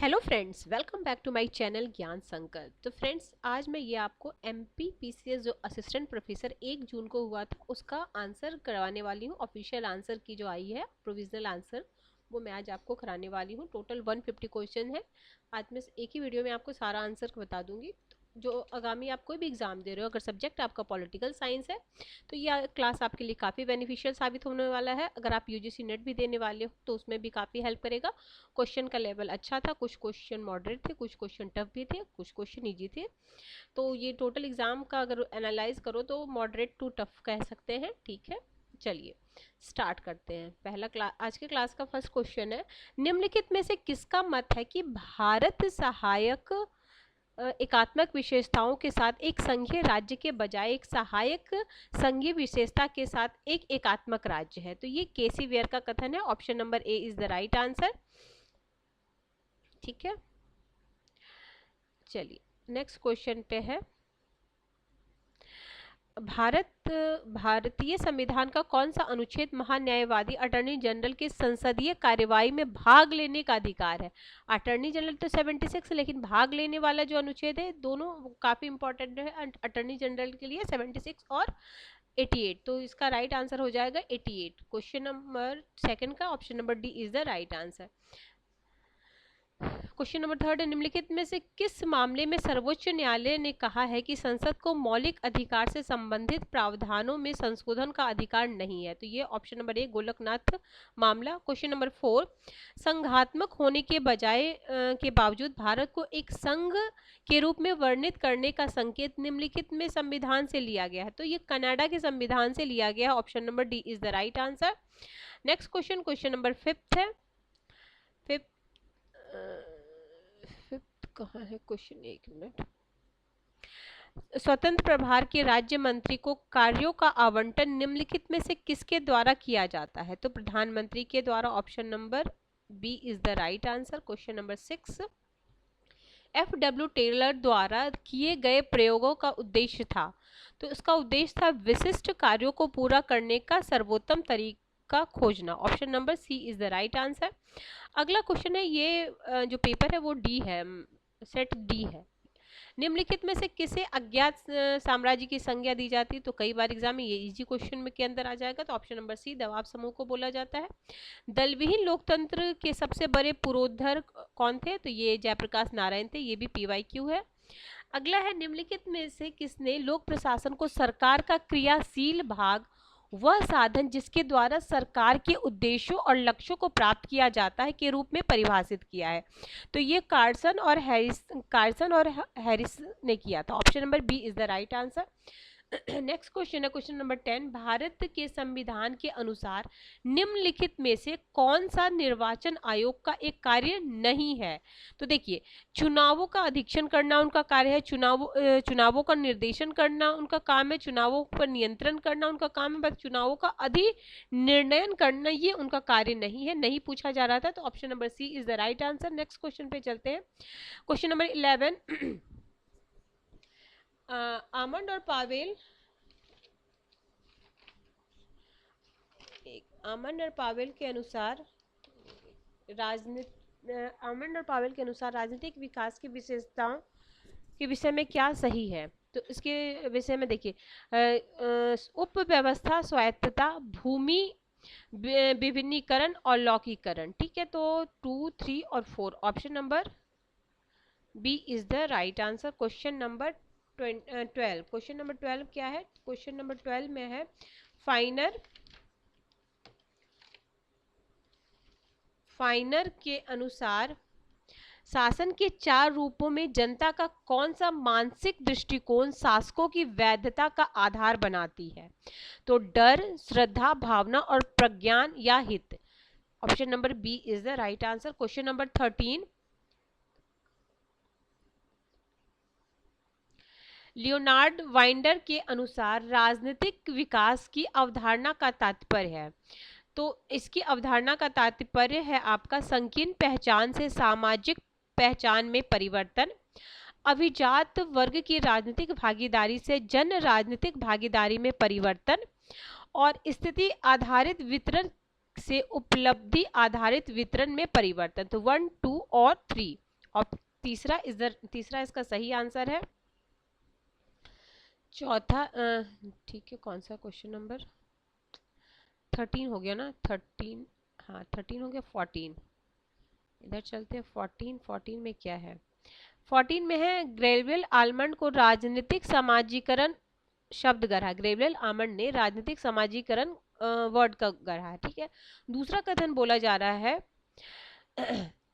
Hello friends, welcome back to my channel Gyan Sankalp. तो friends, आज मैं ये आपको MPPCS जो असिस्टेंट प्रोफेसर 1 जून को हुआ था उसका आंसर करवाने वाली हूँ। ऑफिशियल आंसर की जो आई है प्रोविजनल आंसर, वो मैं आज आपको कराने वाली हूँ। टोटल 150 क्वेश्चन है। आज मैं एक ही वीडियो में आपको सारा आंसर बता दूंगी। जो आगामी आप कोई भी एग्जाम दे रहे हो, अगर सब्जेक्ट आपका पॉलिटिकल साइंस है तो यह क्लास आपके लिए काफ़ी बेनिफिशियल साबित होने वाला है। अगर आप UGC नेट भी देने वाले हो तो उसमें भी काफ़ी हेल्प करेगा। क्वेश्चन का लेवल अच्छा था, कुछ क्वेश्चन मॉडरेट थे, कुछ क्वेश्चन टफ भी थे, कुछ क्वेश्चन इजी थे। तो ये टोटल एग्जाम का अगर एनालाइज करो तो मॉडरेट टू टफ कह सकते हैं। ठीक है, चलिए स्टार्ट करते हैं। पहला क्लास, आज के क्लास का फर्स्ट क्वेश्चन है, निम्नलिखित में से किसका मत है कि भारत सहायक एकात्मक विशेषताओं के साथ एक संघीय राज्य के बजाय एक सहायक संघीय विशेषता के साथ एक एकात्मक राज्य है? तो ये केसी वेयर का कथन है। Option number A is the right answer. ठीक है, चलिए नेक्स्ट क्वेश्चन पे है, भारतीय संविधान का कौन सा अनुच्छेद महान्यायवादी अटॉर्नी जनरल के संसदीय कार्यवाही में भाग लेने का अधिकार है? अटॉर्नी जनरल तो 76, लेकिन भाग लेने वाला जो अनुच्छेद है, दोनों काफी इंपॉर्टेंट है अटॉर्नी जनरल के लिए, 76 और 88। तो इसका राइट आंसर हो जाएगा 88। क्वेश्चन नंबर सेकंड का option number D is the right answer. Question number third है, निम्नलिखित में से किस मामले में सर्वोच्च न्यायालय ने कहा है कि संसद को मौलिक अधिकार से संबंधित प्रावधानों में संशोधन का अधिकार नहीं है? तो ये ऑप्शन नंबर ए गोलकनाथ मामला। क्वेश्चन नंबर 4, संघात्मक होने के बजाय के बावजूद भारत को एक संघ के रूप में वर्णित करने का संकेत निम्नलिखित में संविधान से लिया गया है? तो ये कनाडा के संविधान से लिया गया है। Option number D is the right answer. Next question, question number fifth है। फिफ्थ कहाँ है क्वेश्चन, एक मिनट। स्वतंत्र प्रभार के राज्य मंत्री को कार्यों का आवंटन निम्नलिखित में से किसके द्वारा किया जाता है? तो प्रधानमंत्री के द्वारा। Option number B is the right answer. Question number 6, FW Taylor द्वारा किए गए प्रयोगों का उद्देश्य था? तो इसका उद्देश्य था विशिष्ट कार्यों को पूरा करने का सर्वोत्तम तरीका खोजना। Option number C is the right answer. अगला क्वेश्चन है, ये जो पेपर है वो डी है, सेट डी है। निम्नलिखित में से किसे अज्ञात साम्राज्य की संज्ञा दी जाती है? तो कई बार एग्जाम में ये इजी क्वेश्चन में के अंदर आ जाएगा। तो ऑप्शन नंबर सी दवाब समूह को बोला जाता है। दलविहीन लोकतंत्र के सबसे बड़े पुरोधर कौन थे? तो ये जयप्रकाश नारायण थे। ये भी PYQ है। अगला है, निम्नलिखित में से किसने लोक प्रशासन को सरकार का क्रियाशील भाग, वह साधन जिसके द्वारा सरकार के उद्देश्यों और लक्ष्यों को प्राप्त किया जाता है, के रूप में परिभाषित किया है? तो ये कार्सन और हैरिस ने किया था। Option number B is the right answer. Next question है क्वेश्चन नंबर 10, भारत के संविधान के अनुसार निम्नलिखित में से कौन सा निर्वाचन आयोग का एक कार्य नहीं है? तो देखिए, चुनावों का अधीक्षण करना उनका कार्य है, चुनावों का निर्देशन करना उनका काम है, चुनावों पर नियंत्रण करना उनका काम है, बस चुनावों का अधिनिर्णयन करना ये उनका कार्य नहीं है, नहीं पूछा जा रहा था। तो option number C is the right answer. Next question पे चलते हैं। क्वेश्चन नंबर 11, आमंड और पावेल, आमंड और पावेल के अनुसार राजनीतिक विकास की विशेषताओं के विषय में क्या सही है? तो इसके विषय में देखिए, उप व्यवस्था, स्वायत्तता, भूमि विभिन्नीकरण और लौकीकरण। ठीक है, तो 2, 3 और 4, option number B is the right answer. Question number 12, question number 12 क्या है? क्वेश्चन नंबर 12 में है, फाइनर के अनुसार शासन के 4 रूपों में जनता का कौन सा मानसिक दृष्टिकोण शासकों की वैधता का आधार बनाती है? तो डर, श्रद्धा, भावना और प्रज्ञान या हित। Option number B is the right answer. Question number 13, Leonard Binder के अनुसार राजनीतिक विकास की अवधारणा का तात्पर्य है? तो इसकी अवधारणा का तात्पर्य है आपका संकीर्ण पहचान से सामाजिक पहचान में परिवर्तन, अभिजात वर्ग की राजनीतिक भागीदारी से जन राजनीतिक भागीदारी में परिवर्तन, और स्थिति आधारित वितरण से उपलब्धि आधारित वितरण में परिवर्तन। तो 1, 2 और 3, और तीसरा इसका सही आंसर है। चौथा ठीक है, कौन सा क्वेश्चन नंबर 13 हो गया ना, 13, हाँ 13 हो गया, 14 इधर चलते हैं। 14 में क्या है? 14 में है ग्रेवियल आलमंड को राजनीतिक समाजीकरण शब्द गढ़ा है। ग्रेवियल आलमंड ने राजनीतिक समाजीकरण वर्ड का गढ़ा है, ठीक है। दूसरा कथन बोला जा रहा है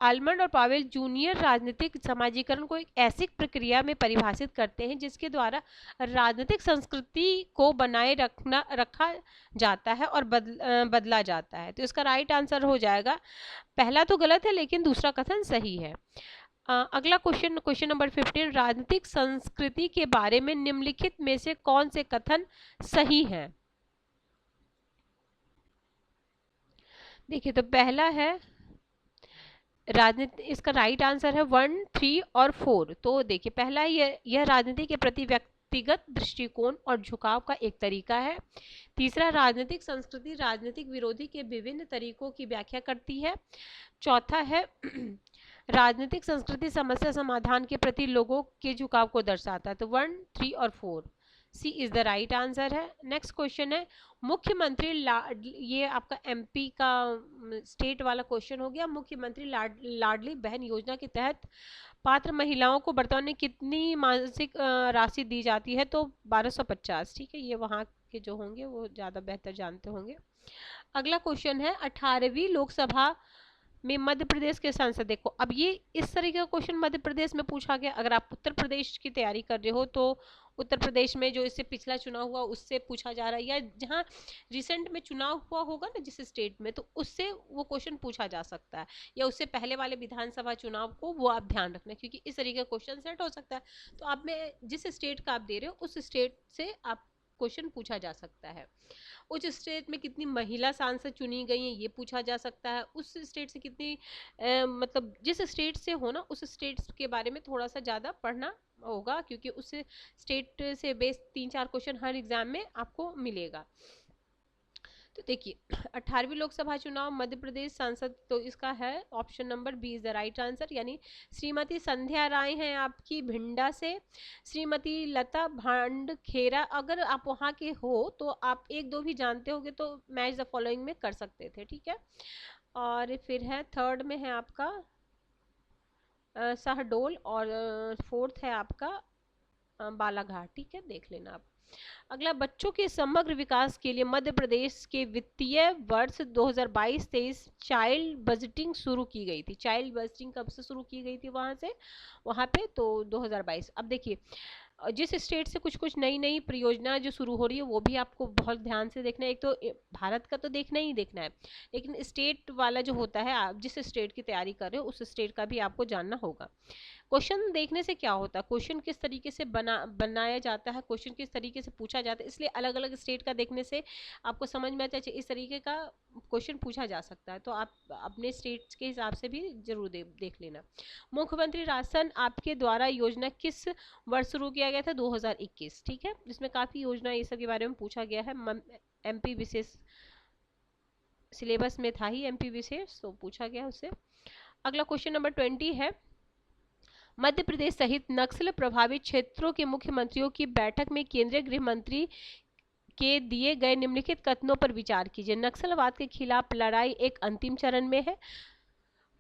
आलमंड और पावेल जूनियर राजनीतिक समाजीकरण को एक ऐसी प्रक्रिया में परिभाषित करते हैं जिसके द्वारा राजनीतिक संस्कृति को बनाए रखा जाता है और बदला जाता है। तो इसका राइट आंसर हो जाएगा, पहला तो गलत है लेकिन दूसरा कथन सही है। अगला क्वेश्चन नंबर 15, राजनीतिक संस्कृति के बारे में निम्नलिखित में से कौन से कथन सही हैं? देखिए, तो पहला है राजनीति, इसका राइट आंसर है 1, 3 और 4। तो देखिए, पहला यह राजनीति के प्रति व्यक्तिगत दृष्टिकोण और झुकाव का एक तरीका है। तीसरा, राजनीतिक संस्कृति राजनीतिक विरोधी के विभिन्न तरीकों की व्याख्या करती है। चौथा है राजनीतिक संस्कृति समस्या समाधान के प्रति लोगों के झुकाव को दर्शाता है। तो 1, 3 और 4 सी इज द राइट आंसर है। नेक्स्ट क्वेश्चन है मुख्यमंत्री ये आपका एमपी का स्टेट वाला क्वेश्चन हो गया। मुख्यमंत्री लाडली बहन योजना के तहत पात्र महिलाओं को वर्तमान में कितनी मासिक राशि दी जाती है? तो 1250, ठीक है। ये वहाँ के जो होंगे वो ज़्यादा बेहतर जानते होंगे। अगला क्वेश्चन है 18वीं लोकसभा में मध्य प्रदेश के सांसद, देखो अब ये इस तरीके का क्वेश्चन मध्य प्रदेश में पूछा गया। अगर आप उत्तर प्रदेश की तैयारी कर रहे हो तो उत्तर प्रदेश में जो इससे पिछला चुनाव हुआ उससे पूछा जा रहा है, या जहां रिसेंट में चुनाव हुआ होगा ना जिस स्टेट में, तो उससे वो क्वेश्चन पूछा जा सकता है, या उससे पहले वाले विधानसभा चुनाव को वो आप ध्यान रखना, क्योंकि इस तरीके का क्वेश्चन सेट हो सकता है। तो आप में जिस स्टेट का आप दे रहे हो उस स्टेट से आप क्वेश्चन पूछा जा सकता है। उस स्टेट में कितनी महिला सांसद चुनी गई हैं ये पूछा जा सकता है। उस स्टेट से कितनी मतलब जिस स्टेट से हो ना उस स्टेट के बारे में थोड़ा सा ज़्यादा पढ़ना होगा, क्योंकि उस स्टेट से बेस्ड 3-4 क्वेश्चन हर एग्जाम में आपको मिलेगा। तो देखिए 18वीं लोकसभा चुनाव मध्य प्रदेश सांसद, तो इसका है option number B is the right answer, यानी श्रीमती संध्या राय हैं आपकी भिंडा से, श्रीमती लता भांडखेरा। अगर आप वहाँ के हो तो आप 1-2 भी जानते होंगे तो मैच द फॉलोइंग में कर सकते थे, ठीक है। और फिर है थर्ड में है आपका शहडोल, और फोर्थ है आपका बालाघाट, ठीक है, देख लेना आप। अगला, बच्चों के समग्र विकास के लिए मध्य प्रदेश के वित्तीय वर्ष 2022-23 चाइल्ड बजटिंग शुरू की गई थी। चाइल्ड बजटिंग कब से शुरू की गई थी वहां पे? तो 2022। अब देखिए जिस स्टेट से कुछ कुछ नई परियोजना जो शुरू हो रही है वो भी आपको बहुत ध्यान से देखना है। एक तो भारत का तो देखना ही देखना है, लेकिन स्टेट वाला जो होता है, आप जिस स्टेट की तैयारी कर रहे हो उस स्टेट का भी आपको जानना होगा। क्वेश्चन देखने से क्या होता है, क्वेश्चन किस तरीके से बनाया जाता है, क्वेश्चन किस तरीके से पूछा जाता है, इसलिए अलग अलग स्टेट का देखने से आपको समझ में आता है इस तरीके का क्वेश्चन पूछा जा सकता है। तो आप अपने स्टेट के हिसाब से भी जरूर देख लेना। मुख्यमंत्री राशन आपके द्वारा योजना किस वर्ष शुरू किया गया था? 2021, ठीक है। जिसमें काफी योजना ये सब के बारे में पूछा गया है। एमपी विशेष सिलेबस में था ही एमपी विशेष, तो पूछा गया उससे। अगला क्वेश्चन नंबर 20 है मध्य प्रदेश सहित नक्सल प्रभावित क्षेत्रों के मुख्यमंत्रियों की बैठक में केंद्रीय गृह मंत्री के दिए गए निम्नलिखित कथनों पर विचार कीजिए। नक्सलवाद के खिलाफ लड़ाई एक अंतिम चरण में है।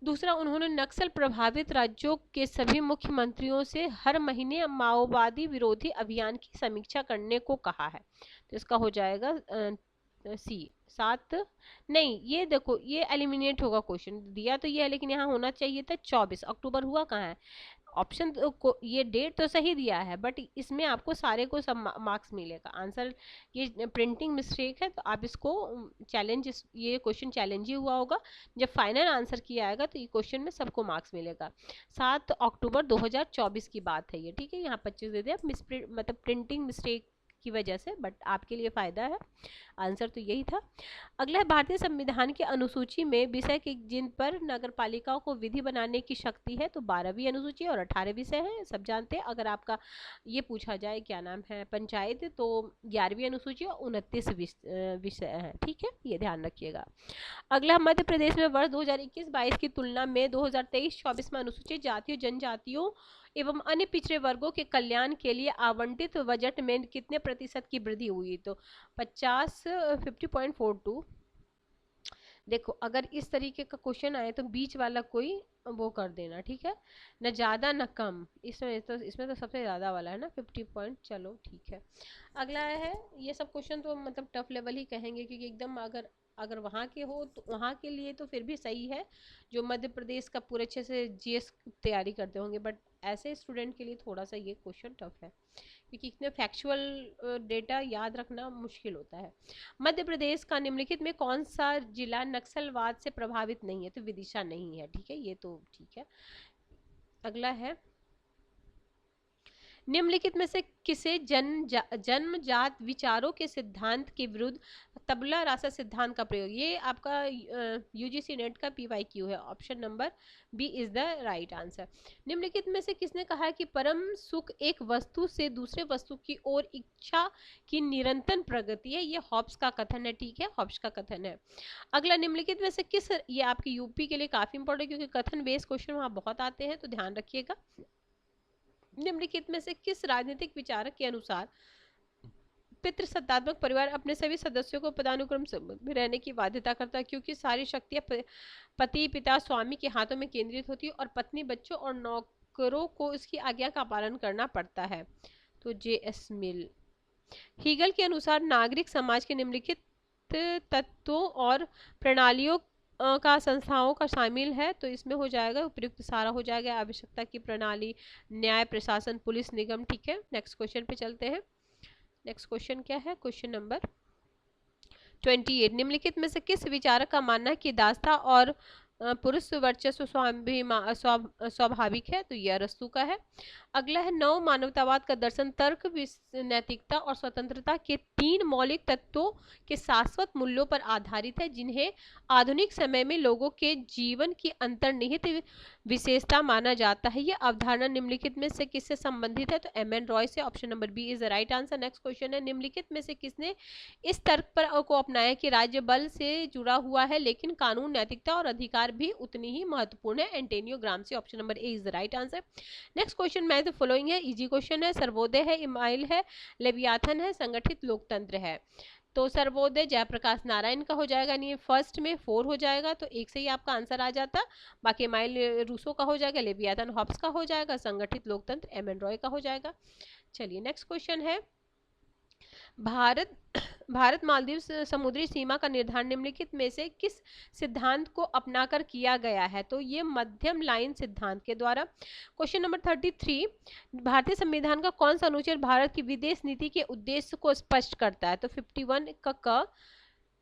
दूसरा, उन्होंने नक्सल प्रभावित राज्यों के सभी मुख्यमंत्रियों से हर महीने माओवादी विरोधी अभियान की समीक्षा करने को कहा है। तो इसका हो जाएगा सी 7। नहीं, ये देखो ये एलिमिनेट होगा, क्वेश्चन दिया तो ये है लेकिन यहाँ होना चाहिए था 24 अक्टूबर, हुआ कहाँ है? ऑप्शन को ये डेट तो सही दिया है बट इसमें आपको सारे को सब मार्क्स मिलेगा। आंसर ये प्रिंटिंग मिस्टेक है, तो आप इसको चैलेंज, ये क्वेश्चन चैलेंज ही हुआ होगा। जब फाइनल आंसर किया आएगा तो ये क्वेश्चन में सबको मार्क्स मिलेगा। 7 अक्टूबर 2024 की बात है ये, ठीक है। यहाँ 25 दे दिया, मतलब प्रिंटिंग मिस्टेक की वजह से, बट आपके लिए फायदा है। आंसर तो यही था। अगला है, भारतीय संविधान की अनुसूची में विषय के जिन पर नगर पालिकाओं को विधि बनाने की शक्ति है, तो 12वीं अनुसूची और 18 विषय हैं, सब जानते हैं। अगर आपका ये पूछा जाए क्या नाम है पंचायत, तो 11वीं अनुसूची और 29 विषय है, ठीक है, ये ध्यान रखिएगा। अगला, मध्य प्रदेश में वर्ष 2021-22 की तुलना में 2023-24 में अनुसूचित जातियों, जनजातियों एवं अन्य पिछड़े वर्गों के कल्याण के लिए आवंटित बजट में कितने प्रतिशत की वृद्धि हुई, तो 50.42। देखो, अगर इस तरीके का क्वेश्चन आए तो बीच वाला कोई वो कर देना, ठीक है, न ज्यादा न कम। इसमें तो सबसे ज्यादा वाला है ना 50 पॉइंट, चलो ठीक है। अगला है, ये सब क्वेश्चन तो मतलब टफ लेवल ही कहेंगे, क्योंकि एकदम अगर वहाँ के हो तो वहाँ के लिए तो फिर भी सही है, जो मध्य प्रदेश का पूरे अच्छे से जीएस तैयारी करते होंगे, बट ऐसे स्टूडेंट के लिए थोड़ा सा ये क्वेश्चन टफ है, क्योंकि इतने फैक्चुअल डेटा याद रखना मुश्किल होता है। मध्य प्रदेश का निम्नलिखित में कौन सा जिला नक्सलवाद से प्रभावित नहीं है, तो विदिशा नहीं है, ठीक है, ये तो ठीक है। अगला है, निम्नलिखित में से किसे जन्मजात विचारों के सिद्धांत के विरुद्ध तबला रासा सिद्धांत का प्रयोग, ये आपका यूजीसी नेट का पीवाईक्यू है, option number B is the right answer. निम्नलिखित में से किसने कहा है कि परम सुख एक वस्तु से दूसरे वस्तु की ओर इच्छा की निरंतर प्रगति है, ये हॉब्स का कथन है, ठीक है, हॉब्स का कथन है। अगला, निम्नलिखित में से किस, ये आपकी यूपी के लिए काफी इंपॉर्टेंट, क्योंकि कथन बेस्ड क्वेश्चन वहां बहुत आते हैं, तो ध्यान रखिएगा। निम्नलिखित में से किस राजनीतिक विचारक के अनुसार पितृसत्तात्मक परिवार अपने सभी सदस्यों को पदानुक्रम में रहने की बाध्यता करता है, क्योंकि सारी शक्तियां पति पिता स्वामी के हाथों में केंद्रित होती है और पत्नी बच्चों और नौकरों को इसकी आज्ञा का पालन करना पड़ता है, तो जे.एस. मिल। हीगल के अनुसार नागरिक समाज के निम्नलिखित तत्वों और प्रणालियों का संस्थाओं का शामिल है, तो इसमें हो जाएगा उपयुक्त सारा हो जाएगा, आवश्यकता की प्रणाली, न्याय प्रशासन, पुलिस निगम, ठीक है। नेक्स्ट क्वेश्चन पे चलते हैं। नेक्स्ट क्वेश्चन क्या है, क्वेश्चन नंबर 28। निम्नलिखित में से किस विचारक का मानना है कि दासता और पुरुष वर्चस्व स्वाभाविक है, तो यह अरस्तु का है। अगला है, नव मानवतावाद का दर्शन तर्क, नैतिकता और स्वतंत्रता के 3 मौलिक तत्वों के शाश्वत मूल्यों पर आधारित है, जिन्हें आधुनिक समय में लोगों के जीवन की अंतर्निहित विशेषता माना जाता है। यह अवधारणा निम्नलिखित में से किससे संबंधित है, तो एम.एन. रॉय से, option number B is the right answer. Next question है, निम्नलिखित में से किसने इस तर्क पर को अपनाया कि राज्य बल से जुड़ा हुआ है, लेकिन कानून, नैतिकता और अधिकार भी उतनी ही महत्वपूर्ण है, Antonio Gramsci, option number A is the right answer. Next question match the following है, इजी क्वेश्चन है, सर्वोदय है, इमाइल है, लेवियाथन है, संगठित लोकतंत्र है, तो सर्वोदय जयप्रकाश नारायण का हो जाएगा, नहीं फर्स्ट में 4 हो जाएगा, तो एक से ही आपका आंसर आ जाता। बाकी माइल रूसो का हो जाएगा, लेवियाथन हॉब्स का हो जाएगा, संगठित लोकतंत्र एम.एन. रॉय का हो जाएगा। चलिए नेक्स्ट क्वेश्चन है, भारत मालदीव समुद्री सीमा का निर्धारण निम्नलिखित में से किस सिद्धांत को अपनाकर किया गया है, तो ये मध्यम लाइन सिद्धांत के द्वारा। क्वेश्चन नंबर 33, भारतीय संविधान का कौन सा अनुच्छेद भारत की विदेश नीति के उद्देश्य को स्पष्ट करता है, तो 51 का क।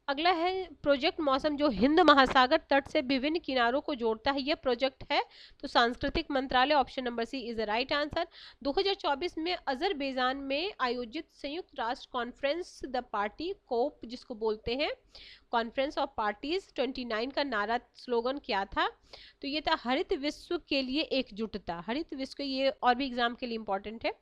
अगला है, प्रोजेक्ट मौसम जो हिंद महासागर तट से विभिन्न किनारों को जोड़ता है, यह प्रोजेक्ट है, तो सांस्कृतिक मंत्रालय, option number C is the right answer. 2024 में अजरबैजान में आयोजित संयुक्त राष्ट्र कॉन्फ्रेंस द पार्टी कोप, जिसको बोलते हैं कॉन्फ्रेंस ऑफ पार्टीज 29 का नारा स्लोगन क्या था, तो ये था हरित विश्व के लिए एकजुटता, हरित विश्व, ये और भी एग्जाम के लिए इंपॉर्टेंट है।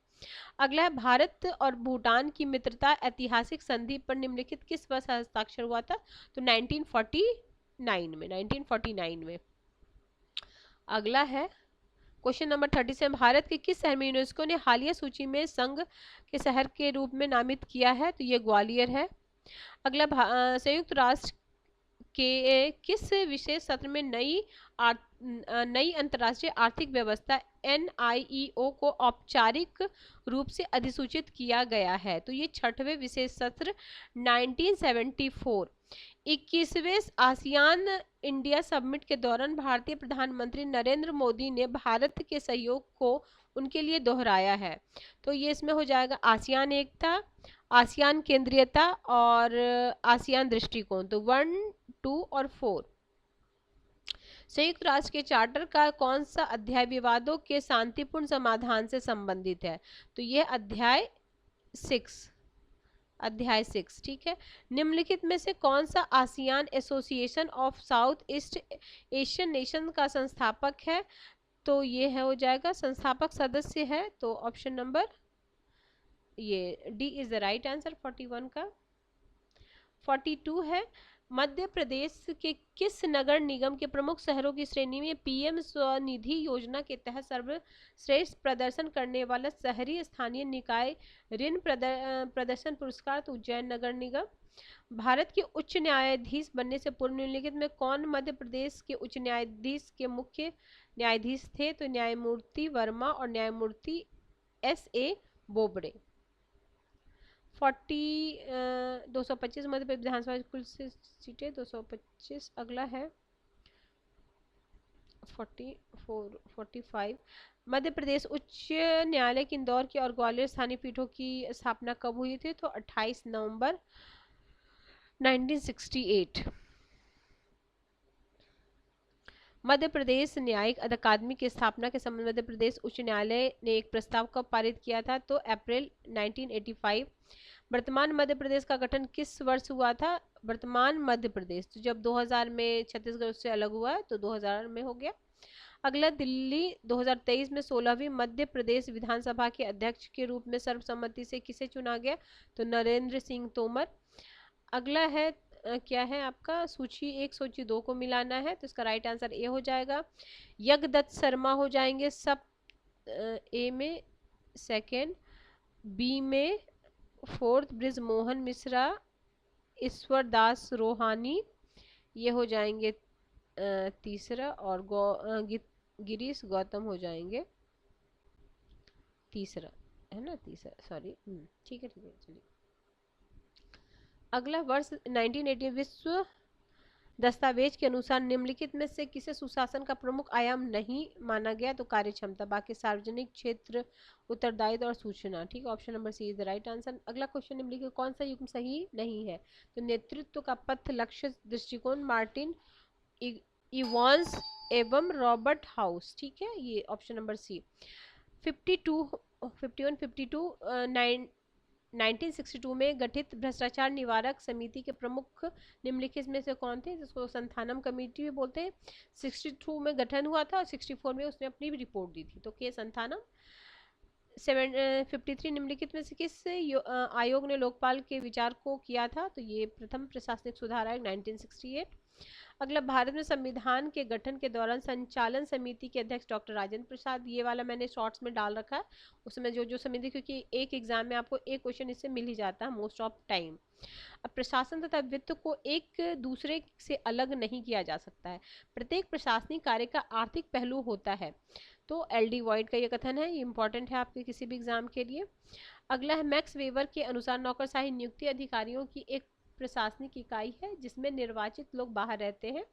अगला है, भारत और भूटान की मित्रता ऐतिहासिक संधि पर निम्नलिखित किस वर्ष हस्ताक्षर हुआ था, तो 1949 में। अगला है क्वेश्चन नंबर 30 से, भारत के किस शहर में यूनेस्को ने हालिया सूची में संघ के शहर के रूप में नामित किया है, तो ये ग्वालियर है। अगला, संयुक्त राष्ट्र के किस विशेष सत्र में नई अंतर्राष्ट्रीय आर्थिक व्यवस्था NIEO को औपचारिक रूप से अधिसूचित किया गया है, तो ये 6वें विशेष सत्र 1974। 21वें आसियान इंडिया समिट के दौरान भारतीय प्रधानमंत्री नरेंद्र मोदी ने भारत के सहयोग को उनके लिए दोहराया है, तो ये इसमें हो जाएगा आसियान एकता, आसियान केंद्रीयता और आसियान दृष्टिकोण, तो 1, 2 और 4। संयुक्त राष्ट्र के चार्टर का कौन सा अध्याय विवादों के शांतिपूर्ण समाधान से संबंधित है, तो यह अध्याय 6। अध्याय 6, ठीक है। निम्नलिखित में से कौन सा ASEAN association of south east Asian nation का संस्थापक है? तो ये है हो जाएगा, संस्थापक सदस्य है, तो ऑप्शन नंबर ये D is the right answer 41 का। 42 है, मध्य प्रदेश के किस नगर निगम के प्रमुख शहरों की श्रेणी में पीएम स्वनिधि योजना के तहत सर्वश्रेष्ठ प्रदर्शन करने वाला शहरी स्थानीय निकाय ऋण प्रदर्शन पुरस्कार? तो उज्जैन नगर निगम। भारत के उच्च न्यायाधीश बनने से पूर्व निम्नलिखित में कौन मध्य प्रदेश के उच्च न्यायाधीश के मुख्य न्यायाधीश थे? तो न्यायमूर्ति वर्मा और न्यायमूर्ति S.A. बोबड़े। 225 मध्य प्रदेश विधानसभा कुल सीटें 225। अगला है 45 मध्य प्रदेश उच्च न्यायालय की इंदौर की और ग्वालियर स्थानीय पीठों की स्थापना कब हुई थी? तो 28 नवंबर 1968। मध्य प्रदेश न्यायिक अकादमी की स्थापना के संबंध में मध्य प्रदेश उच्च न्यायालय ने एक प्रस्ताव कब पारित किया था? तो अप्रैल 1985। वर्तमान मध्य प्रदेश का गठन किस वर्ष हुआ था? वर्तमान मध्य प्रदेश तो जब 2000 में छत्तीसगढ़ से अलग हुआ है तो 2000 में हो गया। अगला, दिल्ली 2023 में 16वीं मध्य प्रदेश विधानसभा के अध्यक्ष के रूप में सर्वसम्मति से किसे चुना गया? तो नरेंद्र सिंह तोमर। अगला है क्या है आपका, सूची 1 सूची 2 को मिलाना है, तो इसका राइट आंसर ए हो जाएगा। यज्ञदत्त शर्मा हो जाएंगे सब ए में, सेकंड बी में, फोर्थ ब्रिजमोहन मिश्रा, ईश्वर दास रोहानी ये हो जाएंगे तीसरा, और गिरीश गौतम हो जाएंगे तीसरा, है ना, तीसरा, सॉरी, ठीक है चलिए। अगला, वर्ष 1980 विश्व दस्तावेज के अनुसार निम्नलिखित में से किसे सुशासन का प्रमुख आयाम नहीं माना गया? तो कार्य क्षमता, बाकी सार्वजनिक क्षेत्र, उत्तरदायित्व और सूचना, ठीक है, option number C is the right answer. अगला क्वेश्चन, निम्नलिखित कौन सा युग्म सही नहीं है? तो नेतृत्व का पथ, लक्ष्य दृष्टिकोण, मार्टिन इवांस एवं रॉबर्ट हाउस, ठीक है, ये ऑप्शन नंबर सी। 1962 में गठित भ्रष्टाचार निवारक समिति के प्रमुख निम्नलिखित में से कौन थे? जिसको संथानम कमेटी भी बोलते हैं। 62 में गठन हुआ था और 64 में उसने अपनी रिपोर्ट दी थी, तो के संथानम। 53 निम्नलिखित में से किस आयोग ने लोकपाल के विचार को किया था? तो ये प्रथम प्रशासनिक सुधार आयोग 1968। अगला, भारत में संविधान के गठन के दौरान संचालन समिति के अध्यक्ष डॉक्टर राजेंद्र प्रसाद, ये वाला मैंने शॉर्ट्स में डाल रखा है, उसमें जो समिति, क्योंकि एक एग्जाम में आपको एक क्वेश्चन इससे मिल ही जाता है मोस्ट ऑफ टाइम। अब प्रशासन तथा वित्त को एक दूसरे से अलग नहीं किया जा सकता है, प्रत्येक प्रशासनिक कार्य का आर्थिक पहलू होता है, तो एल.डी. वॉइड का ये कथन है, ये इंपॉर्टेंट है आपके किसी भी एग्जाम के लिए। अगला है, मैक्स वेबर के अनुसार नौकरशाही नियुक्ति अधिकारियों की एक प्रशासनिक इकाई है जिसमें निर्वाचित लोग बाहर रहते हैं,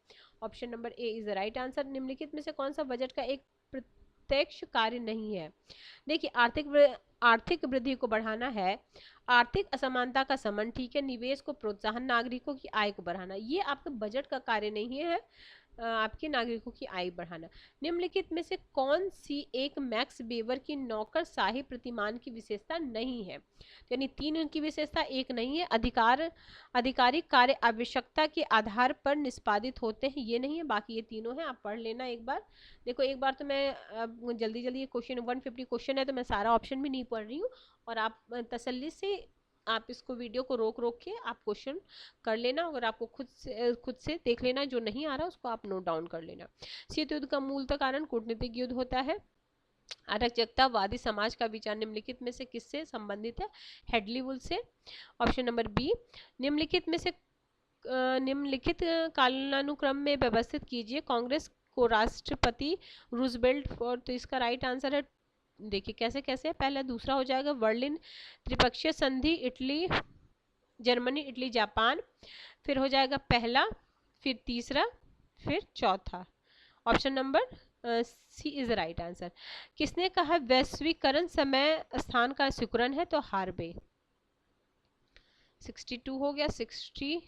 option number A is the right answer. निम्नलिखित में से कौन सा बजट का एक प्रत्यक्ष कार्य नहीं है? देखिए, आर्थिक वृद्धि को बढ़ाना है, आर्थिक असमानता का शमन, ठीक है, निवेश को प्रोत्साहन, नागरिकों की आय को बढ़ाना, ये आपके बजट का कार्य नहीं है, आपके नागरिकों की आय बढ़ाना। निम्नलिखित में से कौन सी एक मैक्स वेबर की नौकरशाही प्रतिमान की विशेषता नहीं है? यानी 3 उनकी विशेषता, एक नहीं है, आधिकारिक कार्य आवश्यकता के आधार पर निष्पादित होते हैं, ये नहीं है, बाकी ये तीनों हैं, आप पढ़ लेना एक बार। देखो, एक बार तो मैं जल्दी ये क्वेश्चन 150 क्वेश्चन है, तो मैं सारा ऑप्शन भी नहीं पढ़ रही हूँ, और आप तसल्ली से आप इसको वीडियो को रोक के आप क्वेश्चन कर लेना, अगर आपको खुद से देख लेना, जो नहीं आ रहा उसको आप नोट डाउन कर लेना। शीत युद्ध का मूलतः कारण कूटनीतिक युद्ध होता है। अराजकतावादी समाज का विचार निम्नलिखित में से किससे संबंधित है? हेडली वुल से, ऑप्शन नंबर बी। निम्नलिखित कालानुक्रम में व्यवस्थित कीजिए कांग्रेस को राष्ट्रपति रूजवेल्ट, तो इसका राइट आंसर है, देखिए कैसे कैसे, पहला दूसरा हो जाएगा बर्लिन त्रिपक्षीय संधि, इटली जर्मनी, इटली जापान, फिर हो जाएगा पहला, फिर तीसरा, फिर चौथा, option number C is right answer. किसने कहा वैश्वीकरण समय स्थान का सिकुड़न है? तो हार्वे। 62 हो गया। 60,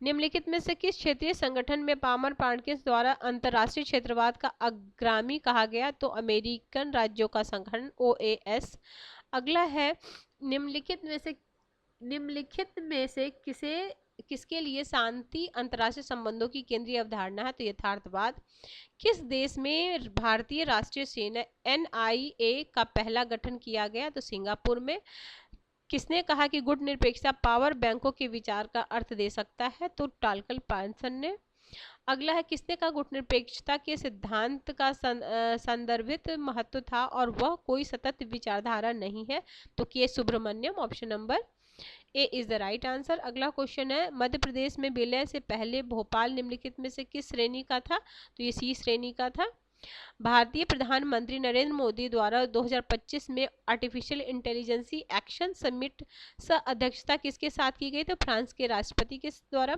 निम्नलिखित में से किस क्षेत्रीय संगठन में पामर पार्किंस द्वारा अंतरराष्ट्रीय क्षेत्रवाद का अग्रामी कहा गया? तो अमेरिकन राज्यों का संगठन OAS। अगला है, निम्नलिखित में से निम्नलिखित में से किसके लिए शांति अंतर्राष्ट्रीय संबंधों की केंद्रीय अवधारणा है? तो यथार्थवाद। किस देश में भारतीय राष्ट्रीय सेना NIA का पहला गठन किया गया? तो सिंगापुर में। किसने कहा कि गुट निरपेक्षता पावर बैंकों के विचार का अर्थ दे सकता है? तो टाल्कल पांसन ने। अगला है, किसने कहा गुट निरपेक्षता के सिद्धांत का संदर्भित महत्व था और वह कोई सतत विचारधारा नहीं है? तो K Subrahmanyam. Option number A is the right answer. अगला क्वेश्चन है, मध्य प्रदेश में विलय से पहले भोपाल निम्नलिखित में से किस श्रेणी का था? तो ये सी श्रेणी का था। भारतीय प्रधानमंत्री नरेंद्र मोदी द्वारा 2025 में आर्टिफिशियल इंटेलिजेंसी एक्शन समिट अध्यक्षता किसके साथ की गई? तो फ्रांस के राष्ट्रपति के द्वारा।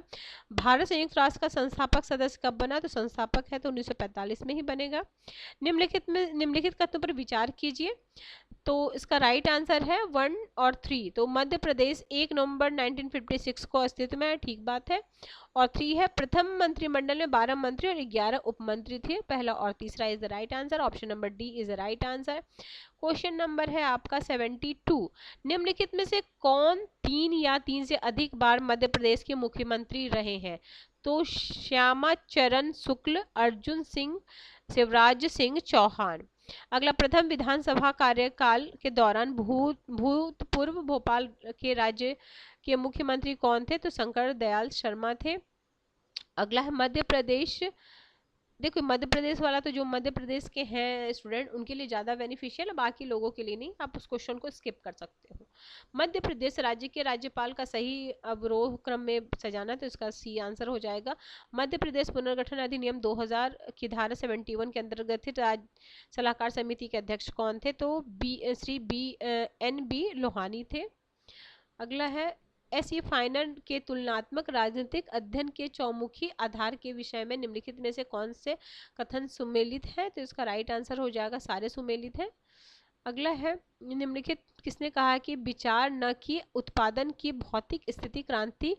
भारत संयुक्त राष्ट्र का संस्थापक सदस्य कब बना? तो संस्थापक है तो 1945 में ही बनेगा। निम्नलिखित कथनों पर विचार कीजिए। तो इसका राइट आंसर है 1 और 3। तो मध्य प्रदेश 1 नवंबर 1956 को अस्तित्व में है, ठीक बात है। और 3 है, प्रथम मंत्रिमंडल में 12 मंत्री और 11 उपमंत्री थे। पहला और तीसरा is the right answer. Option number D is the right answer. Question number है आपका 72। निम्नलिखित में से कौन 3 या 3 से अधिक बार मध्य प्रदेश के मुख्यमंत्री रहे हैं? तो श्यामा चरण शुक्ल, अर्जुन सिंह, शिवराज सिंह चौहान। अगला, प्रथम विधानसभा कार्यकाल के दौरान भूतपूर्व भोपाल के राज्य के मुख्यमंत्री कौन थे? तो शंकर दयाल शर्मा थे। अगला है, मध्य प्रदेश। देखो मध्य प्रदेश वाला तो जो मध्य प्रदेश के हैं स्टूडेंट उनके लिए ज्यादा बेनिफिशियल है, बाकी लोगों के लिए नहीं। आप उस क्वेश्चन को स्किप कर सकते हो। मध्य प्रदेश राज्य के राज्यपाल का सही अवरोह क्रम में सजाना, तो इसका सी आंसर हो जाएगा। मध्य प्रदेश पुनर्गठन अधिनियम 2000 की धारा 71 के अंतर्गत राज्य सलाहकार समिति के अध्यक्ष कौन थे? तो श्री NB लोहानी थे। अगला है, एस फाइनर के तुलनात्मक राजनीतिक अध्ययन के चौमुखी आधार के विषय में निम्नलिखित में से कौन से कथन सुमेलित है? तो इसका राइट आंसर हो जाएगा सारे सुमेलित हैं। अगला है, निम्नलिखित किसने कहा कि विचार न कि उत्पादन की भौतिक स्थिति क्रांति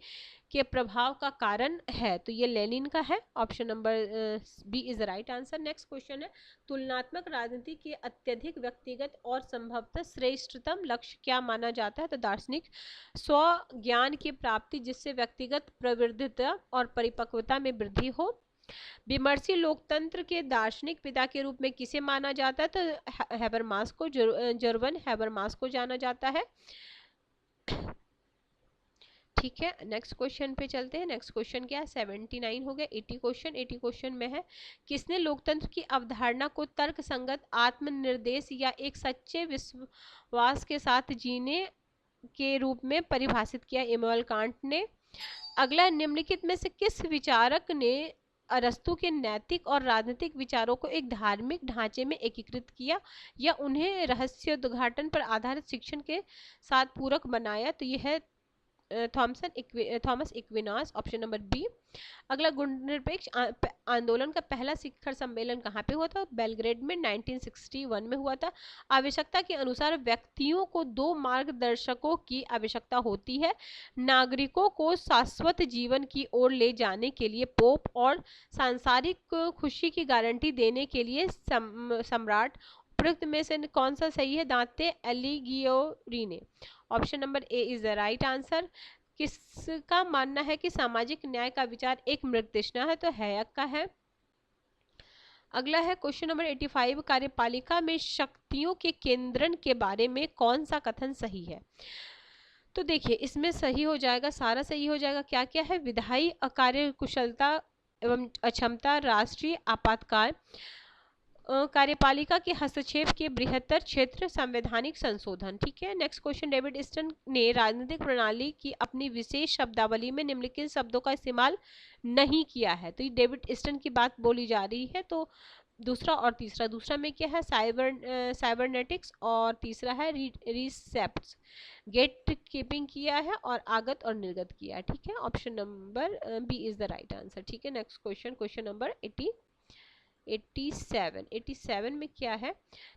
के प्रभाव का कारण है? तो ये लेनिन का है। Option number B is the right answer. Next question है, तुलनात्मक राजनीति के अत्यधिक व्यक्तिगत और संभवतः श्रेष्ठतम लक्ष्य क्या माना जाता है? तो दार्शनिक स्व ज्ञान की प्राप्ति जिससे व्यक्तिगत प्रवृत्तिता और परिपक्वता में वृद्धि हो। विमर्शी लोकतंत्र के दार्शनिक पिता के रूप में किसे माना जाता है? तो हैबरमास को, जर्वन हैबरमास को जाना जाता है। ठीक है, नेक्स्ट क्वेश्चन पे चलते हैं। नेक्स्ट क्वेश्चन क्या है? 79 हो गया। 80 क्वेश्चन में है, किसने लोकतंत्र की अवधारणा को तर्क संगत आत्मनिर्देश या एक सच्चे विश्वास के साथ जीने के रूप में परिभाषित किया? इमैनुअल कांट ने। अगला, निम्नलिखित में से किस विचारक ने अरस्तु के नैतिक और राजनीतिक विचारों को एक धार्मिक ढांचे में एकीकृत किया या उन्हें रहस्योद्घाटन पर आधारित शिक्षण के साथ पूरक बनाया? तो यह है Thomas Aquinas. Option number B. अगला, गुणनिरपेक्ष आंदोलन का पहला शिखर सम्मेलन कहाँ पे हुआ था? बेलग्रेड में 1961 में हुआ था। आवश्यकता के अनुसार व्यक्तियों को 2 मार्गदर्शकों की आवश्यकता होती है, नागरिकों को शाश्वत जीवन की ओर ले जाने के लिए पोप और सांसारिक खुशी की गारंटी देने के लिए सम्राट। उपयुक्त में से कौन सा सही है? दांते एलिगियोरी ने। Option number A is the right answer. किसका मानना है कि सामाजिक न्याय का विचार एक मृगतृष्णा है? तो हैयक का है। अगला है क्वेश्चन नंबर 85, कार्यपालिका में शक्तियों के केंद्रण के बारे में कौन सा कथन सही है? तो देखिए इसमें सही हो जाएगा, सारा सही हो जाएगा। क्या क्या है? विधायी अकार्यकुशलता एवं अक्षमता, राष्ट्रीय आपातकाल, कार्यपालिका के हस्तक्षेप के बृहत्तर क्षेत्र, संवैधानिक संशोधन। ठीक है, नेक्स्ट क्वेश्चन, डेविड ईस्टन ने राजनीतिक प्रणाली की अपनी विशेष शब्दावली में निम्नलिखित शब्दों का इस्तेमाल नहीं किया है? तो ये डेविड ईस्टन की बात बोली जा रही है। तो दूसरा और तीसरा, दूसरा में क्या है? साइबरनेटिक्स और तीसरा है रिसेप्ट्स। गेट कीपिंग किया है और आगत और निर्गत किया है। ठीक है, option number B is the right answer. ठीक है, नेक्स्ट क्वेश्चन, क्वेश्चन नंबर 87 में क्या है?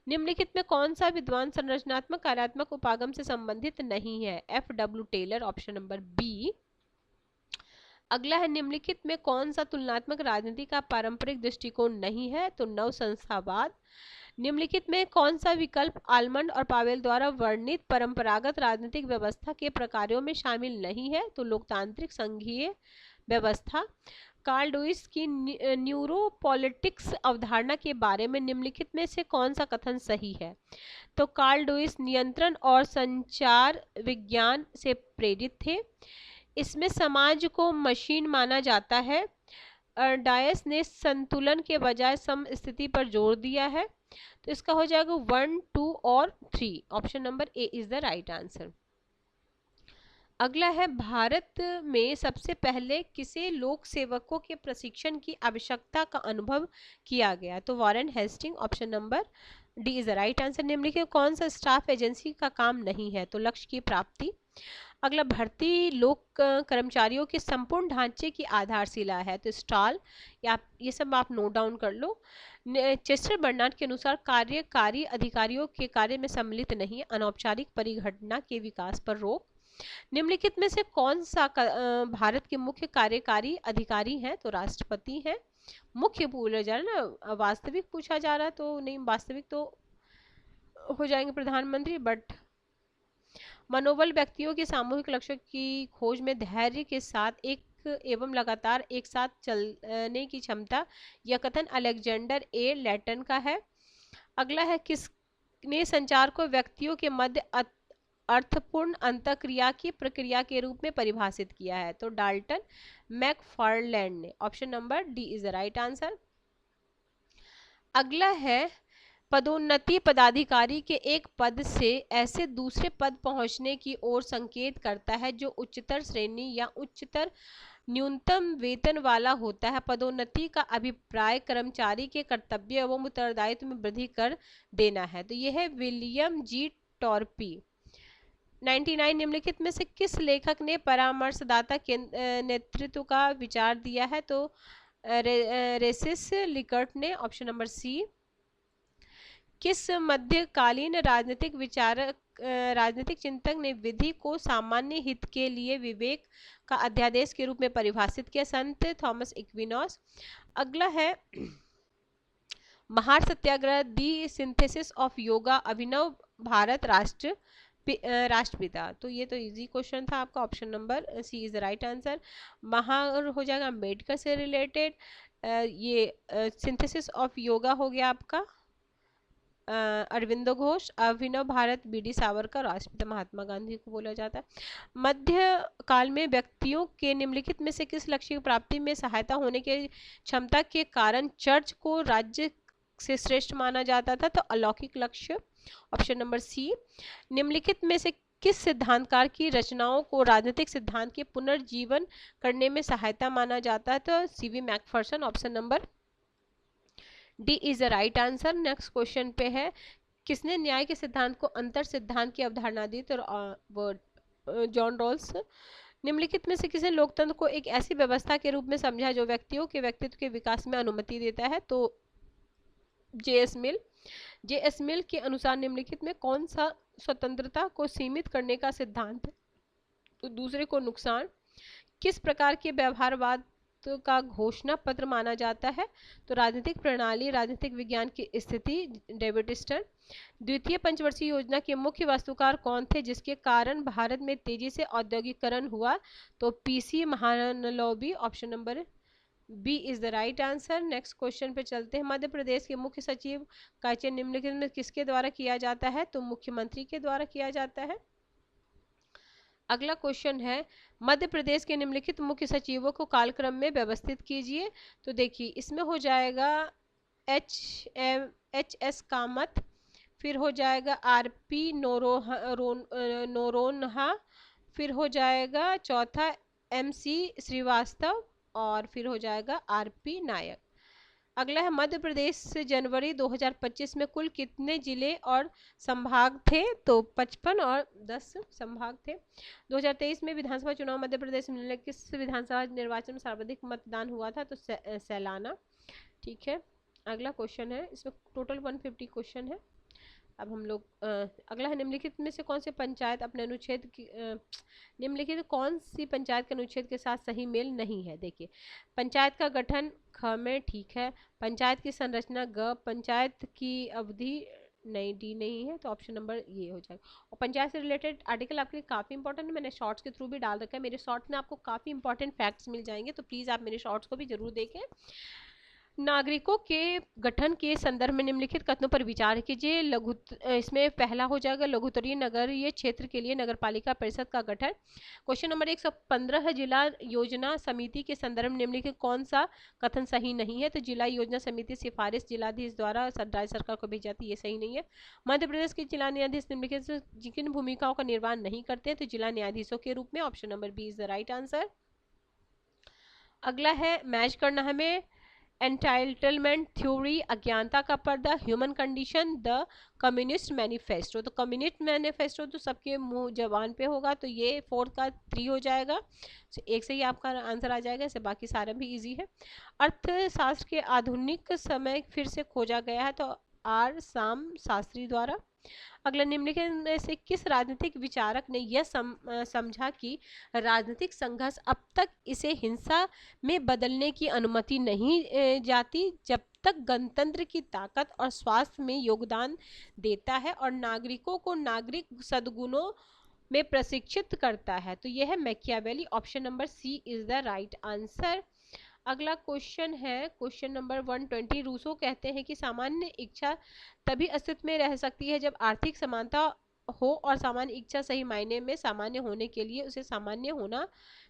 निम्नलिखित में कौन सा विद्वान संरचनात्मक कार्यात्मक उपागम से संबंधित नहीं है? FW Taylor. Option number B. अगला है निम्नलिखित में कौन सा तुलनात्मक राजनीति का पारंपरिक दृष्टिकोण नहीं है, तो नव संस्थावाद। निम्नलिखित में कौन सा विकल्प आलमंड और पावेल द्वारा वर्णित परंपरागत राजनीतिक व्यवस्था के प्रकारों में शामिल नहीं है, तो लोकतांत्रिक संघीय व्यवस्था। कार्ल डुइस की न्यूरोपॉलिटिक्स अवधारणा के बारे में निम्नलिखित में से कौन सा कथन सही है, तो कार्ल डुइस नियंत्रण और संचार विज्ञान से प्रेरित थे। इसमें समाज को मशीन माना जाता है। डायस ने संतुलन के बजाय समस्थिति पर जोर दिया है। तो इसका हो जाएगा 1, 2 और 3। Option number A is the right answer. अगला है भारत में सबसे पहले किसे लोक सेवकों के प्रशिक्षण की आवश्यकता का अनुभव किया गया, तो Warren Hastings. Option number D is the right answer. निम्नलिखित कौन सा स्टाफ एजेंसी का काम नहीं है, तो लक्ष्य की प्राप्ति। अगला भर्ती लोक कर्मचारियों के संपूर्ण ढांचे की आधारशिला है, तो स्टॉल। या ये सब आप नोट डाउन कर लो। चेस्टर बर्नार्ड के अनुसार कार्यकारी अधिकारियों के कार्य में सम्मिलित नहीं, अनौपचारिक परिघटना के विकास पर रोक। निम्नलिखित में से कौन सा भारत के मुख्य कार्यकारी अधिकारी हैं, तो राष्ट्रपति हैं। मुख्य पूछा जा रहा है ना, वास्तविक पूछा जा रहा है तो नहीं, वास्तविक तो हो जाएंगे प्रधानमंत्री। बट मनोबल व्यक्तियों के सामूहिक लक्ष्य की खोज में धैर्य के साथ एक एवं लगातार एक साथ चलने की क्षमता, यह कथन अलेक्जेंडर ए लैटन का है। अगला है किसने संचार को व्यक्तियों के मध्य अर्थपूर्ण अंतःक्रिया की प्रक्रिया के रूप में परिभाषित किया है, तो डाल्टन मैकफार्लैंड ने। Option number D is the right answer. अगला है पदोन्नति पदाधिकारी के एक पद से ऐसे दूसरे पद पहुंचने की ओर संकेत करता है जो उच्चतर श्रेणी या उच्चतर न्यूनतम वेतन वाला होता है। पदोन्नति का अभिप्राय कर्मचारी के कर्तव्य एवं उत्तरदायित्व में वृद्धि कर देना है, तो यह है विलियम जी टॉर्पी। 99 निम्नलिखित में से किस लेखक ने परामर्शदाता के नेतृत्व का विचार दिया है, तो रेसिस लिकर्ट ने। Option number C. किस मध्यकालीन राजनीतिक चिंतक ने विधि को सामान्य हित के लिए विवेक का अध्यादेश के रूप में परिभाषित किया, संत थॉमस इक्विनॉस। अगला है Mahar Satyagraha the synthesis of yoga, Abhinav Bharat राष्ट्रपिता। तो ये तो इजी क्वेश्चन था आपका। Option number C is the right answer. Mahar हो जाएगा अम्बेडकर से रिलेटेड। ये सिंथेसिस ऑफ योगा हो गया आपका अरविंदो घोष। अभिनव भारत बी डी सावरकर, राष्ट्रपिता महात्मा गांधी को बोला जाता है। मध्य काल में व्यक्तियों के निम्नलिखित में से किस लक्ष्य की प्राप्ति में सहायता होने की क्षमता के कारण चर्च को राज्य से श्रेष्ठ माना जाता था, तो अलौकिक लक्ष्य। Option number C. निम्नलिखित में से किस सिद्धांतकार की रचनाओं को राजनीतिक सिद्धांत के पुनर्जीवन करने में सहायता माना जाता है, तो CV Macpherson. Option number D is the right answer. Next question पे है किसने न्याय के सिद्धांत को अंतर सिद्धांत की अवधारणा दी, तो जॉन रॉल्स। निम्नलिखित में से किसी लोकतंत्र को एक ऐसी व्यवस्था के रूप में समझा जो व्यक्तियों के व्यक्तित्व के विकास में अनुमति देता है, तो जे.एस. मिल। जे.एस. मिल के अनुसार निम्नलिखित में कौन सा स्वतंत्रता को सीमित करने का सिद्धांत है, तो दूसरे को नुकसान। किस प्रकार के व्यवहारवाद का घोषणा पत्र माना जाता है, तो राजनीतिक प्रणाली राजनीतिक विज्ञान की स्थिति, डेविड स्टर्न। द्वितीय पंचवर्षीय योजना के मुख्य वास्तुकार कौन थे जिसके कारण भारत में तेजी से औद्योगिकरण हुआ, तो PC Mahalanobis. Option number B is the right answer. Next question पे चलते हैं। मध्य प्रदेश के मुख्य सचिव का चयन निम्नलिखित में किसके द्वारा किया जाता है, तो मुख्यमंत्री के द्वारा किया जाता है। अगला क्वेश्चन है मध्य प्रदेश के निम्नलिखित मुख्य सचिवों को कालक्रम में व्यवस्थित कीजिए, तो देखिए इसमें हो जाएगा एच एस कामत, फिर हो जाएगा आरपी नोरोन्हा, फिर हो जाएगा चौथा एमसी श्रीवास्तव, और फिर हो जाएगा आरपी नायक। अगला है मध्य प्रदेश से जनवरी 2025 में कुल कितने जिले और संभाग थे, तो 55 और 10 संभाग थे। 2023 में विधानसभा चुनाव मध्य प्रदेश में किस विधानसभा निर्वाचन में सर्वाधिक मतदान हुआ था, तो सैलाना। ठीक है, अगला क्वेश्चन है, इसमें टोटल 150 क्वेश्चन है। अब हम लोग अगला है, निम्नलिखित में से कौन से पंचायत अपने अनुच्छेद की निम्नलिखित कौन सी पंचायत के अनुच्छेद के साथ सही मेल नहीं है। देखिए, पंचायत का गठन ख में ठीक है, पंचायत की संरचना ग, पंचायत की अवधि नहीं, डी नहीं है, तो ऑप्शन नंबर ये हो जाएगा। और पंचायत से रिलेटेड आर्टिकल आपके लिए काफ़ी इंपॉर्टेंट है, मैंने शॉर्ट्स के थ्रू भी डाल रखा है, मेरे शॉर्ट्स में आपको काफ़ी इंपॉर्टेंट फैक्ट्स मिल जाएंगे, तो प्लीज़ आप मेरे शॉर्ट्स को भी जरूर देखें। नागरिकों के गठन के संदर्भ में निम्नलिखित कथनों पर विचार कीजिए। इसमें पहला हो जाएगा लघुत्तरीय नगरीय क्षेत्र के लिए नगरपालिका परिषद का गठन। क्वेश्चन नंबर 115 है, जिला योजना समिति के संदर्भ में निम्नलिखित कौन सा कथन सही नहीं है। तो जिला योजना समिति सिफारिश जिलाधीश द्वारा राज्य सरकार को भेजी जाती है, ये सही नहीं है। मध्य प्रदेश के जिला न्यायाधीश निम्नलिखित जिन भूमिकाओं का निर्वहन नहीं करते हैं, तो जिला न्यायाधीशों के रूप में option number B is the right answer. अगला है, मैच करना हमें, एंटाइटलमेंट थ्योरी, अज्ञानता का पर्दा, human condition, the communist manifesto. तो कम्युनिस्ट मैनिफेस्टो तो सबके मुंह जबान पे होगा, तो ये 4 का 3 हो जाएगा, तो एक से ही आपका आंसर आ जाएगा, इसे बाकी सारे भी इजी है। अर्थशास्त्र के आधुनिक समय फिर से खोजा गया है, तो आर साम शास्त्री द्वारा। अगला, निम्नलिखित में से किस राजनीतिक विचारक ने यह समझा कि राजनीतिक संघर्ष अब तक इसे हिंसा में बदलने की अनुमति नहीं जाती जब तक गणतंत्र की ताकत और स्वास्थ्य में योगदान देता है और नागरिकों को नागरिक सद्गुणों में प्रशिक्षित करता है। तो यह है Machiavelli, option number C is the right answer. अगला क्वेश्चन है, क्वेश्चन नंबर 120। रूसो कहते हैं कि सामान्य इच्छा तभी अस्तित्व में रह सकती है जब आर्थिक समानता हो, और सामान्य इच्छा सही मायने में सामान्य होने के लिए उसे सामान्य होना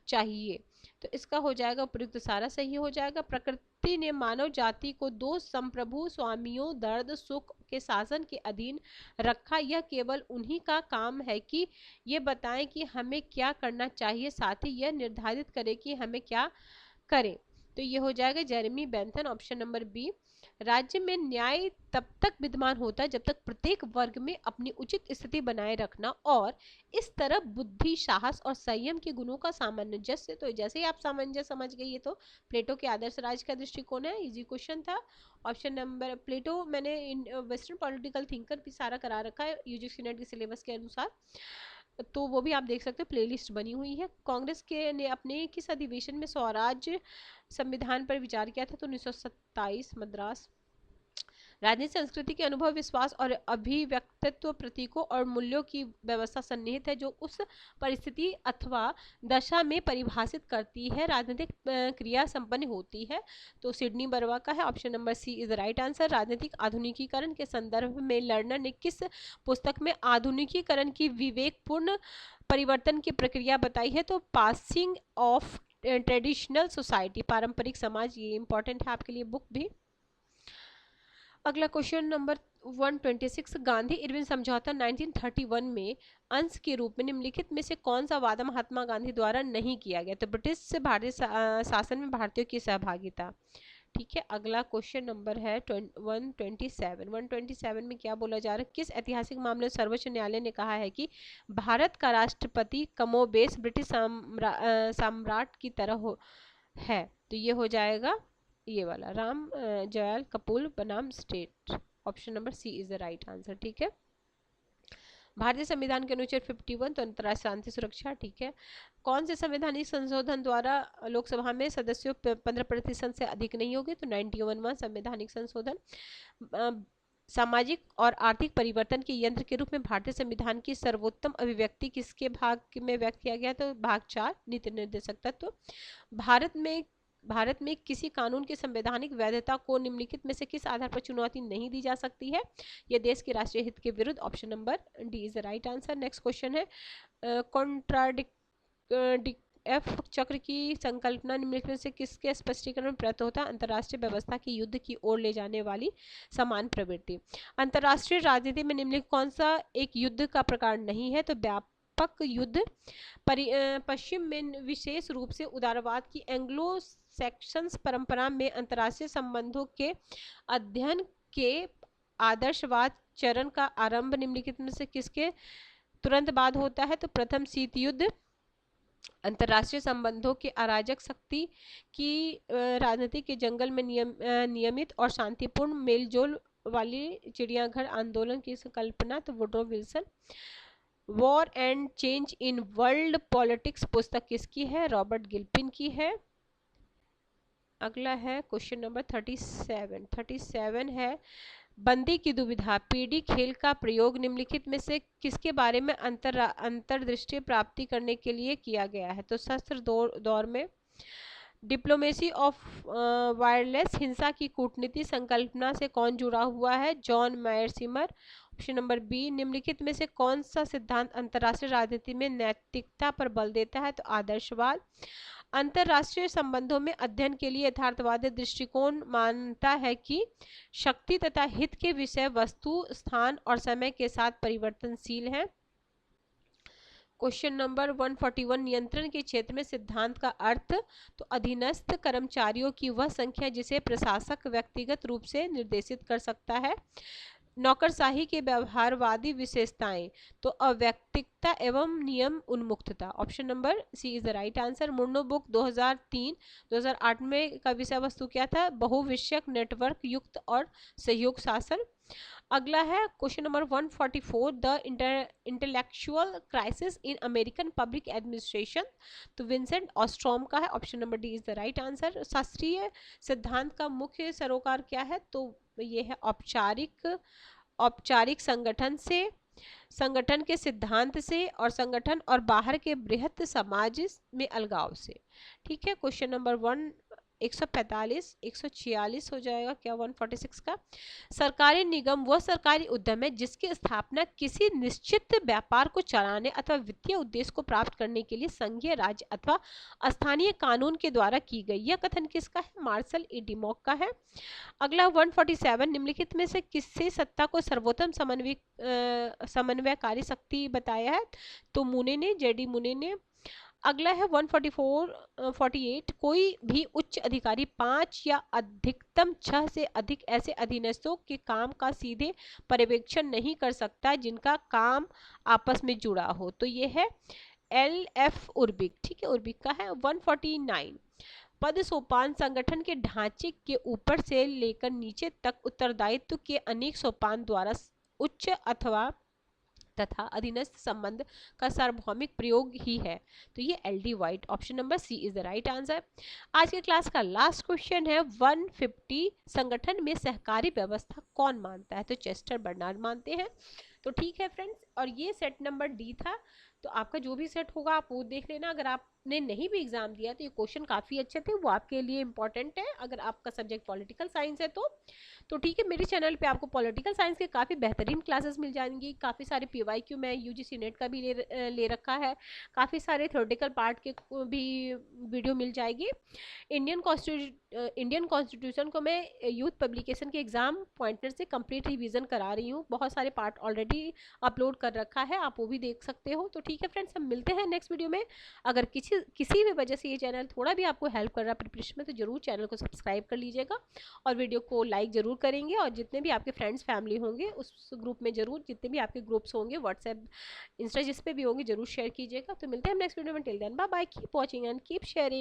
चाहिए। तो इसका हो जाएगा उपयुक्त सारा सही हो जाएगा। प्रकृति ने मानव जाति को 2 संप्रभु स्वामियों दर्द सुख के शासन के अधीन रखा। यह केवल उन्हीं का काम है कि ये बताएं कि हमें क्या करना चाहिए, साथ ही यह निर्धारित करें कि हमें क्या करें। तो ये हो जाएगा Jeremy Bentham, option number B. राज्य में न्याय तब तक विद्यमान होता है जब तक प्रत्येक वर्ग में अपनी उचित स्थिति बनाए रखना और इस तरह बुद्धि साहस और संयम के गुणों का सामंजस्य। तो जैसे ही आप सामंजस्य समझ गए, ये तो प्लेटो के आदर्श राज्य का दृष्टिकोण है, इजी क्वेश्चन था। ऑप्शन नंबर, प्लेटो मैंने वेस्टर्न पॉलिटिकल थिंकर भी सारा करा रखा है यूजीसी नेट के सिलेबस के अनुसार, तो वो भी आप देख सकते हो, प्लेलिस्ट बनी हुई है। कांग्रेस के ने अपने किस अधिवेशन में स्वराज संविधान पर विचार किया था। तो 1927 मद्रास। राजनीतिक संस्कृति के अनुभव विश्वास और अभिव्यक्तित्व प्रतीकों और मूल्यों की व्यवस्था सन्निहित है जो उस परिस्थिति अथवा दशा में परिभाषित करती है राजनीतिक क्रिया संपन्न होती है। तो सिडनी बर्वा का है, option number C is right answer. राजनीतिक आधुनिकीकरण के संदर्भ में लर्नर ने किस पुस्तक में आधुनिकीकरण की विवेकपूर्ण परिवर्तन की प्रक्रिया बताई है। तो पासिंग ऑफ ट्रेडिशनल सोसाइटी, पारंपरिक समाज, ये इंपॉर्टेंट है आपके लिए बुक भी। अगला क्वेश्चन नंबर 126, गांधी इरविन समझौता 1931 में अंश के रूप में निम्नलिखित में से कौन सा वादा महात्मा गांधी द्वारा नहीं किया गया। तो ब्रिटिश से भारतीय शासन में भारतीयों की सहभागिता। ठीक है, अगला क्वेश्चन नंबर है 127 में क्या बोला जा रहा है, किस ऐतिहासिक मामले में सर्वोच्च न्यायालय ने कहा है कि भारत का राष्ट्रपति कमोबेश ब्रिटिश सम्राट की तरह है। तो ये हो जाएगा ये वाला, राम जयाल कपूर बनाम state, option number C is the right answer. ठीक है, भारतीय संविधान के अनुच्छेद 51, तो अंतर्राष्ट्रीय शांति सुरक्षा। ठीक है, कौन से संवैधानिक संशोधन द्वारा लोकसभा में सदस्यों 15% से अधिक नहीं होंगे। तो 91वां संवैधानिक संशोधन। सामाजिक और आर्थिक परिवर्तन के यंत्र के रूप में भारतीय संविधान की सर्वोत्तम अभिव्यक्ति किसके भाग में व्यक्त किया गया। तो भाग 4, नीति निर्देशक तत्व। भारत में किसी कानून की संवैधानिक वैधता को निम्नलिखित में से किस आधार पर चुनौती नहीं दी जा सकती है। यह देश के राष्ट्रीय हित के विरुद्ध, option number D is the right answer. Next question है, कॉन्ट्राडिक्टिव चक्र की संकल्पना निम्नलिखित में से किसके स्पष्टीकरण में प्रयुक्त होता है। अंतरराष्ट्रीय व्यवस्था की युद्ध की ओर ले जाने वाली समान प्रवृत्ति। अंतरराष्ट्रीय राजनीति में निम्नलिखित कौन सा एक युद्ध का प्रकार नहीं है। तो व्यापक युद्ध। पश्चिम में विशेष रूप से उदारवाद की एंग्लो सेक्शंस परंपरा में अंतर्राष्ट्रीय संबंधों के अध्ययन के आदर्शवाद चरण का आरंभ निम्नलिखित में से किसके तुरंत बाद होता है। तो प्रथम शीत युद्ध। अंतर्राष्ट्रीय संबंधों के अराजक शक्ति की राजनीति के जंगल में नियमित और शांतिपूर्ण मेलजोल वाली चिड़ियाघर आंदोलन की संकल्पना, तो Woodrow Wilson. War and change in world politics पुस्तक किसकी है? रॉबर्ट गिल्पिन की है। अगला है क्वेश्चन नंबर 37 है बंदी की दुविधा पीढ़ी खेल का प्रयोग निम्नलिखित में से किसके बारे में अंतर्दृष्टि प्राप्ति करने के लिए किया गया है? तो शस्त्र दौर में। डिप्लोमेसी ऑफ वायरलेस हिंसा की कूटनीति संकल्पना से कौन जुड़ा हुआ है? जॉन मायरसिमर। ऑप्शन नंबर बी, निम्नलिखित में से कौन सा सिद्धांत अंतर्राष्ट्रीय राजनीति में नैतिकता पर बल देता है? तो आदर्शवाद। अंतरराष्ट्रीय संबंधों में अध्ययन के लिए यथार्थवादी दृष्टिकोण मानता है कि शक्ति तथा हित के विषय वस्तु, स्थान और समय के साथ परिवर्तनशील हैं। क्वेश्चन नंबर 141, नियंत्रण के क्षेत्र में सिद्धांत का अर्थ, तो अधीनस्थ कर्मचारियों की वह संख्या जिसे प्रशासक व्यक्तिगत रूप से निर्देशित कर सकता है। नौकरशाही के व्यवहारवादी विशेषताएं, तो अवैयक्तिकता एवं नियम उन्मुक्तता। Option number C is the right answer. Munro book 2003-2008 में का विषय वस्तु क्या था? बहुविषयक नेटवर्क युक्त और सहयोग शासन। अगला है question number 144, the intellectual crisis in American public administration, तो विंसेंट ऑस्ट्रॉम का है। Option number D is the right answer. शास्त्रीय सिद्धांत का मुख्य सरोकार क्या है? तो ये है औपचारिक संगठन के सिद्धांत से और संगठन और बाहर के बृहत समाज में अलगाव से। ठीक है, क्वेश्चन नंबर 146 हो जाएगा क्या 146 का? सरकारी निगम वह सरकारी उद्यम है जिसकी स्थापना किसी निश्चित व्यापार को चलाने अथवा वित्तीय उद्देश्य को प्राप्त करने के लिए संघीय, राज्य अथवा स्थानीय कानून के द्वारा की गई। यह कथन किसका है? मार्शल ई डिमॉक का है। अगला 147, निम्नलिखित में से किससे सत्ता को सर्वोत्तम समन्वयकारी शक्ति बताया है? तो मुने ने, जेडी मुने ने। अगला है 148, कोई भी उच्च अधिकारी 5 या अधिकतम 6 से अधिक ऐसे अधीनस्थों के काम का सीधे पर्यवेक्षण नहीं कर सकता जिनका काम आपस में जुड़ा हो। तो ये है LF उर्बिक। ठीक है, उर्बिक का है। 149, पद सोपान संगठन के ढांचे के ऊपर से लेकर नीचे तक उत्तरदायित्व के अनेक सोपान द्वारा उच्च अथवा तथा अधीनस्थ संबंध का सार्वभौमिक प्रयोग ही है। तो ये LD White. Option number C is the right answer. आज के क्लास का लास्ट क्वेश्चन है 150, संगठन में सहकारी व्यवस्था कौन मानता है? तो चेस्टर बर्नार्ड मानते हैं। तो ठीक है फ्रेंड्स, और ये सेट नंबर डी था। तो आपका जो भी सेट होगा आप वो देख लेना। अगर आपने नहीं भी एग्जाम दिया तो ये क्वेश्चन काफ़ी अच्छे थे, वो आपके लिए इंपॉर्टेंट है अगर आपका सब्जेक्ट पॉलिटिकल साइंस है तो ठीक है, मेरे चैनल पे आपको पॉलिटिकल साइंस के काफ़ी बेहतरीन क्लासेस मिल जाएंगी। काफ़ी सारे PYQ मैं UGC नेट का भी ले रखा है। काफ़ी सारे थ्योरेटिकल पार्ट के भी वीडियो मिल जाएगी। इंडियन कॉन्स्टिट्यूशन को मैं यूथ पब्लिकेशन के एग्जाम पॉइंटर से कंप्लीट रिवीजन करा रही हूँ। बहुत सारे पार्ट ऑलरेडी अपलोड कर रखा है, आप वो भी देख सकते हो। तो ठीक है फ्रेंड्स, हम मिलते हैं नेक्स्ट वीडियो में। अगर किसी भी वजह से ये चैनल थोड़ा भी आपको हेल्प कर रहा है प्रिपरेशन में, तो जरूर चैनल को सब्सक्राइब कर लीजिएगा और वीडियो को लाइक जरूर करेंगे। और जितने भी आपके फ्रेंड्स फैमिली होंगे उस ग्रुप में जरूर, जितने भी आपके ग्रुप्स होंगे व्हाट्सएप, इंस्टा, जिस पे भी होंगे, जरूर शेयर कीजिएगा। तो मिलते हैं नेक्स्ट वीडियो में। Till then bye bye, keep watching and keep sharing.